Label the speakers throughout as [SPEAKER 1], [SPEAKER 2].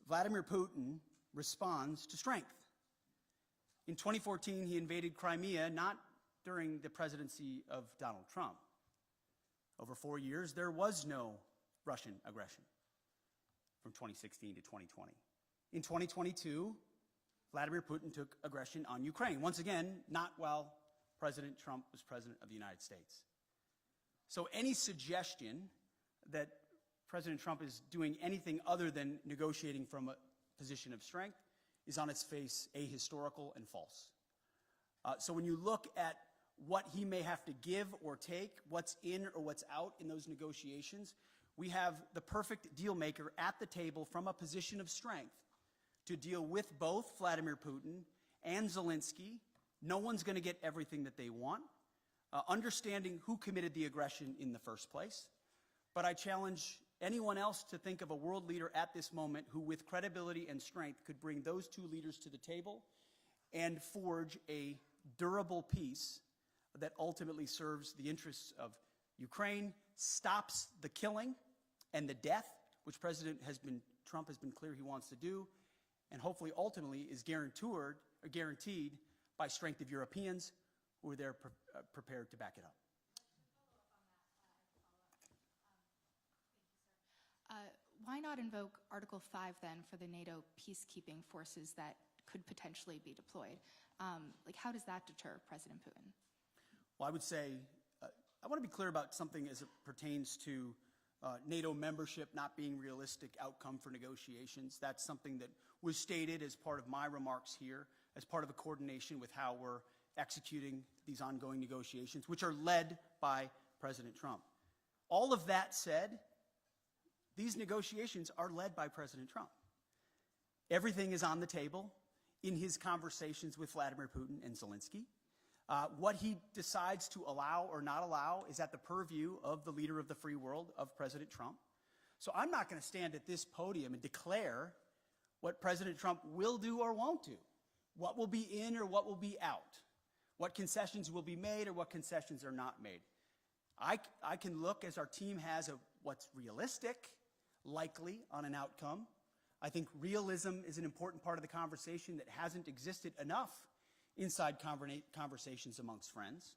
[SPEAKER 1] Vladimir Putin responds to strength. In 2014, he invaded Crimea, not during the presidency of Donald Trump. Over 4 years, there was no Russian aggression from 2016 to 2020. In 2022, Vladimir Putin took aggression on Ukraine. Once again, not while President Trump was president of the United States. So any suggestion that President Trump is doing anything other than negotiating from a position of strength is on its face ahistorical and false. So when you look at what he may have to give or take, what's in or what's out in those negotiations, we have the perfect deal maker at the table from a position of strength to deal with both Vladimir Putin and Zelensky. No one's going to get everything that they want, understanding who committed the aggression in the first place. But I challenge anyone else to think of a world leader at this moment who, with credibility and strength, could bring those two leaders to the table and forge a durable peace that ultimately serves the interests of Ukraine, stops the killing and the death, which President Trump has been clear he wants to do, and hopefully ultimately is guaranteed by strength of Europeans who are there prepared to back it up.
[SPEAKER 2] Why not invoke Article 5 then for the NATO peacekeeping forces that could potentially be deployed? How does that deter President Putin?
[SPEAKER 1] Well, I would say, I want to be clear about something as it pertains to NATO membership not being realistic outcome for negotiations. That's something that was stated as part of my remarks here, as part of a coordination with how we're executing these ongoing negotiations, which are led by President Trump. All of that said, these negotiations are led by President Trump. Everything is on the table in his conversations with Vladimir Putin and Zelensky. What he decides to allow or not allow is at the purview of the leader of the free world, of President Trump. So I'm not going to stand at this podium and declare what President Trump will do or won't do, what will be in or what will be out, what concessions will be made or what concessions are not made. I can look, as our team has, at what's realistic, likely on an outcome. I think realism is an important part of the conversation that hasn't existed enough inside conversations amongst friends.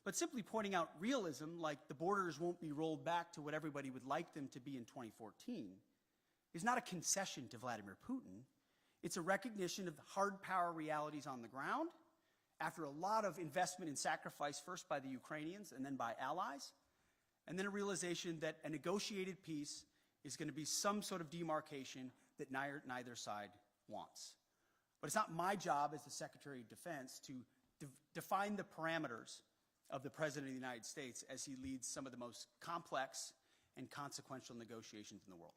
[SPEAKER 1] But simply pointing out realism, like the borders won't be rolled back to what everybody would like them to be in 2014, is not a concession to Vladimir Putin. It's a recognition of the hard power realities on the ground after a lot of investment and sacrifice, first by the Ukrainians and then by allies, and then a realization that a negotiated peace is going to be some sort of demarcation that neither side wants. But it's not my job as the Secretary of Defense to define the parameters of the President of the United States as he leads some of the most complex and consequential negotiations in the world.